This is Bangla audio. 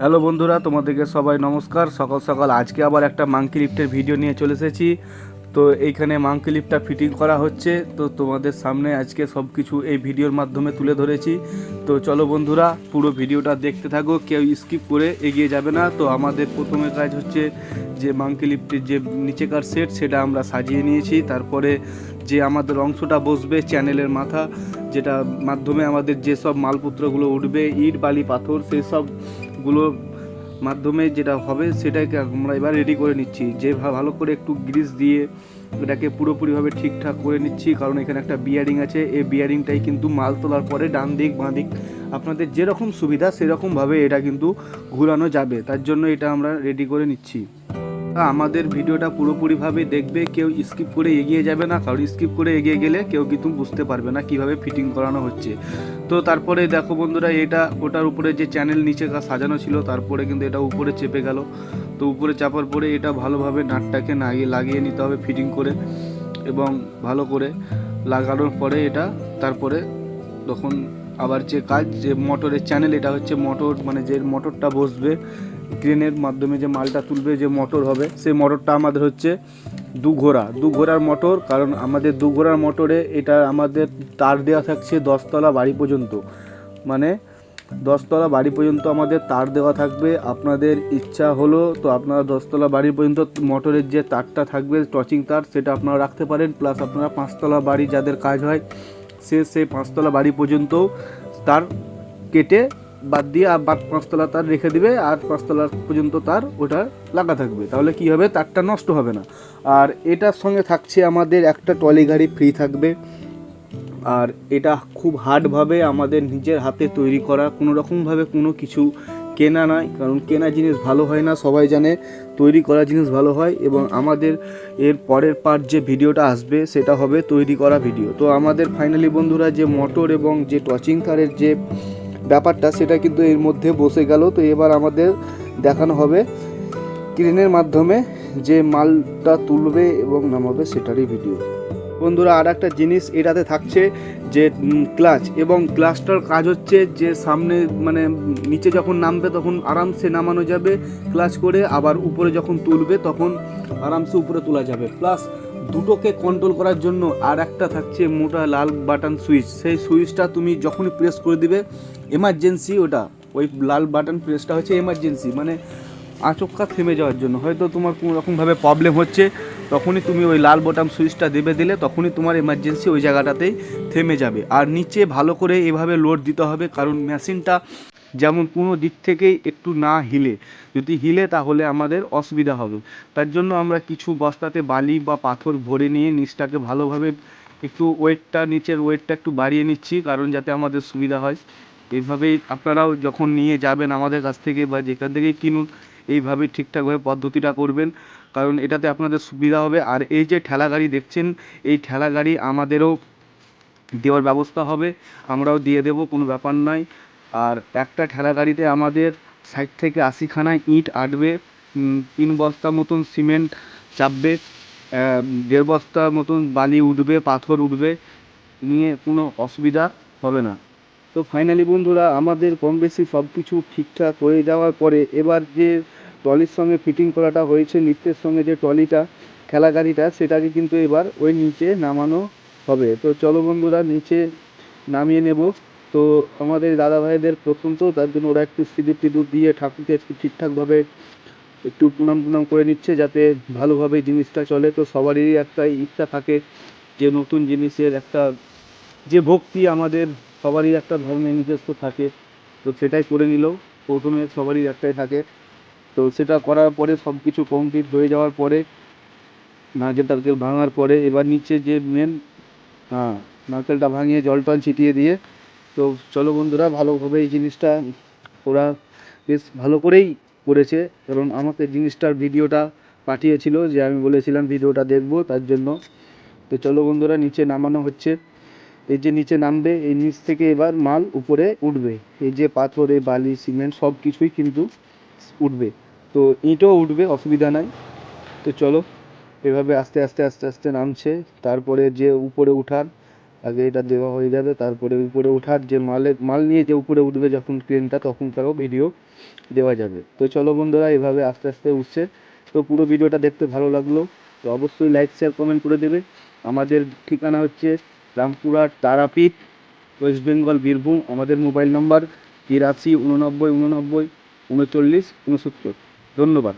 হ্যালো বন্ধুরা, তোমাদেরকে সবাই নমস্কার। সকাল সকাল আজকে আবার একটা মাঙ্কি লিফটের ভিডিও নিয়ে চলে এসেছি। তো এইখানে মাঙ্কি লিফটটা ফিটিং করা হচ্ছে, তো তোমাদের সামনে আজকে সব কিছু এই ভিডিওর মাধ্যমে তুলে ধরেছি। তো চলো বন্ধুরা, পুরো ভিডিওটা দেখতে থাকো, কেউ স্কিপ করে এগিয়ে যাবে না। তো আমাদের প্রথমে কাজ হচ্ছে যে মাঙ্কি লিফটের যে নিচেকার সেট সেটা আমরা সাজিয়ে নিয়েছি। তারপরে যে আমাদের অংশটা বসবে চ্যানেলের মাথা, যেটা মাধ্যমে আমাদের যেসব মালপত্রগুলো উঠবে, ইট বালি পাথর, সেই সবগুলো মাধ্যমে যেটা হবে সেটাকে আমরা এবার রেডি করে নিচ্ছি। যে ভালো করে একটু গ্রিস দিয়ে এটাকে পুরোপুরিভাবে ঠিকঠাক করে নিচ্ছি, কারণ এখানে একটা বিয়ারিং আছে। এই বিয়ারিংটাই কিন্তু মাল তোলার পরে ডান দিক বাঁ দিক আপনাদের যেরকম সুবিধা সেরকমভাবে এটা কিন্তু ঘুরানো যাবে, তার জন্য এটা আমরা রেডি করে নিচ্ছি। আমাদের ভিডিওটা পুরোপুরিভাবে দেখবে, কেউ স্কিপ করে এগিয়ে যাবে না, কারণ স্কিপ করে এগিয়ে গেলে কেউ কিন্তু বুঝতে পারবে না কিভাবে ফিটিং করানো হচ্ছে। তো তারপরে দেখো বন্ধুরা, এটা ওটার উপরে যে চ্যানেল নিচে সাজানো ছিল, তারপরে কিন্তু এটা উপরে চেপে গেল। তো উপরে চাপার পরে এটা ভালোভাবে নাটটাকে লাগিয়ে নিতে হবে ফিটিং করে, এবং ভালো করে লাগানোর পরে এটা তারপরে তখন আবার যে কাজ, যে মোটরের চ্যানেল, এটা হচ্ছে মোটর, মানে যে মোটরটা বসবে ক্রেনের মাধ্যমে, যে মালটা তুলবে, যে মোটর হবে, সেই মোটরটা আমাদের হচ্ছে দু ঘোড়ার মোটর। কারণ আমাদের দু ঘোড়ার মোটরে এটা আমাদের তার দেওয়া থাকছে 10তলা বাড়ি পর্যন্ত, মানে 10তলা বাড়ি পর্যন্ত আমাদের তার দেওয়া থাকবে। আপনাদের ইচ্ছা হলো তো আপনারা 10তলা বাড়ি পর্যন্ত মোটরের যে তারটা থাকবে টচিং তার, সেটা আপনারা রাখতে পারেন। প্লাস আপনারা 5তলা বাড়ি যাদের কাজ হয়, সেই 5তলা বাড়ি পর্যন্ত তার কেটে বাদ দিয়ে আর 5তলা তার রেখে দিবে, আর 5তলা পর্যন্ত তার ওটা লাগা থাকবে। তাহলে কি হবে, তারটা নষ্ট হবে না। আর এটার সঙ্গে থাকছে আমাদের একটা ট্রলি গাড়ি ফ্রি থাকবে। আর এটা খুব হার্ডভাবে আমাদের নিজের হাতে তৈরি করা, কোনো রকমভাবে কোনো কিছু কেনা নয়, কারণ কেনা জিনিস ভালো হয় না, সবাই জানে। তৈরি করা জিনিস ভালো হয়। এবং আমাদের এর পরের পার্ট যে ভিডিওটা আসবে সেটা হবে তৈরি করা ভিডিও। তো আমাদের ফাইনালি বন্ধুরা, যে মোটর এবং যে টচিং তারের যে ব্যাপারটা, সেটা কিন্তু এর মধ্যে বসে গেল। তো এবার আমাদের দেখানো হবে ক্রেনের মাধ্যমে যে মালটা তুলবে এবং নামাবে সেটারই ভিডিও। বন্ধুরা, আর একটা জিনিস এটাতে থাকছে যে ক্লাচ, এবং ক্লাচটার কাজ হচ্ছে যে সামনে মানে নিচে যখন নামবে তখন আরামসে নামানো যাবে ক্লাচ করে, আবার উপরে যখন তুলবে তখন আরামসে উপরে তোলা যাবে। প্লাস দুটোকে কন্ট্রোল করার জন্য আর একটা থাকছে মোটা লাল বাটন সুইচ। সেই সুইচটা তুমি যখনই প্রেস করে দিবে, এমার্জেন্সি, ওটা ওই লাল বাটন প্রেসটা হচ্ছে এমার্জেন্সি, মানে আচমকা থেমে যাওয়ার জন্য। হয়তো তোমার কোনো রকমভাবে প্রবলেম হচ্ছে, তখনই তুমি ওই লাল বোতাম সুইচটা দিলে তখনই তোমার এমার্জেন্সি ওই জায়গাটাতেই থেমে যাবে। আর নিচে ভালো করে এভাবে লোড দিতে হবে, কারণ মেশিনটা যেমন কোনো দিক থেকেই একটু না হিলে, যদি হিলে তাহলে আমাদের অসুবিধা হবে। তার জন্য আমরা কিছু বস্তাতে বালি বা পাথর ভরে নিয়ে নিচটাকে ভালোভাবে একটু নিচের ওয়েটটা একটু বাড়িয়ে নিচ্ছি, কারণ যাতে আমাদের সুবিধা হয়। এইভাবেই আপনারাও যখন নিয়ে যাবেন আমাদের কাছ থেকে বা যেখান থেকেই কিনুন, এইভাবেই ঠিকঠাকভাবে পদ্ধতিটা করবেন, কারণ এটাতে আপনাদের সুবিধা হবে। আর এই যে ঠেলা গাড়ি দেখছেন, এই ঠেলা গাড়ি আমাদেরও দেওয়ার ব্যবস্থা হবে, আমরাও দিয়ে দেবো, কোনো ব্যাপার নয়। আর একটা ঠেলা গাড়িতে আমাদের 60 থেকে 80খানা ইট আটবে, 3 বস্তা মতন সিমেন্ট চাপবে, 1.5 বস্তা মতন বালি উঠবে, পাথর উঠবে, নিয়ে কোনো অসুবিধা হবে না। তো ফাইনালি বন্ধুরা, আমাদের কম বেশি সব কিছু ঠিকঠাক হয়ে যাওয়ার পরে এবার যে ট্রলির সঙ্গে ফিটিং করাটা হয়েছে, লিফটের সঙ্গে যে ট্রলিটা ঠেলা গাড়িটা, সেটাকে কিন্তু এবার ওই নিচে নামানো হবে। তো চলো বন্ধুরা, নিচে নামিয়ে নেব। তো আমাদের দাদা ভাইদের প্রথম, তো তার জন্য ওরা একটু সিঁদুর টিঁদুর দিয়ে ঠাকুরকে একটু ঠিকঠাকভাবে একটু প্রণাম টুনাম করে নিচ্ছে, যাতে ভালোভাবে জিনিসটা চলে। তো সবারই একটা ইচ্ছা থাকে যে নতুন জিনিসের একটা যে ভক্তি, আমাদের সবারই একটা ধর্মের নিজস্ব থাকে, তো সেটাই করে নিল। প্রথমে সবারই একটাই থাকে, তো সেটা করার পরে সব কিছু কমপ্লিট হয়ে যাওয়ার পরে, নারকেল টারকেল ভাঙার পরে, এবার নিচে যে মেন, হ্যাঁ, নারকেলটা ভাঙিয়ে জল টল ছিটিয়ে দিয়ে, তো চলো বন্ধুরা, ভালোভাবে এই জিনিসটা ওরা বেশ ভালো করেই করেছে, কারণ আমাকে জিনিসটার ভিডিওটা পাঠিয়েছিল, যে আমি বলেছিলাম ভিডিওটা দেখবো, তার জন্য। তো চলো বন্ধুরা, নিচে নামানো হচ্ছে। এই যে নিচে নামবে, এই নিচ থেকে এবার মাল উপরে উঠবে। এই যে পাথরে বালি সিমেন্ট সব কিছুই কিন্তু উঠবে, তো ইটও উঠবে, অসুবিধা নাই। তো চলো, এভাবে আস্তে আস্তে আস্তে আস্তে নামছে। তারপরে যে উপরে উঠার আগে এটা দেওয়া হয়ে যাবে, তারপরে উপরে ওঠার যে মাল নিয়ে যে উপরে উঠবে যখন ট্রেনটা, তখন তারও ভিডিও দেওয়া যাবে। তো চলো বন্ধুরা, এভাবে আস্তে আস্তে উঠছে। তো পুরো ভিডিওটা দেখতে ভালো লাগলো তো অবশ্যই লাইক শেয়ার কমেন্ট করে দেবে। আমাদের ঠিকানা হচ্ছে রামপুরহাট তারাপীঠ, ওয়েস্ট বেঙ্গল, বীরভূম। আমাদের মোবাইল নাম্বার 83 89 89 39 69। ধন্যবাদ।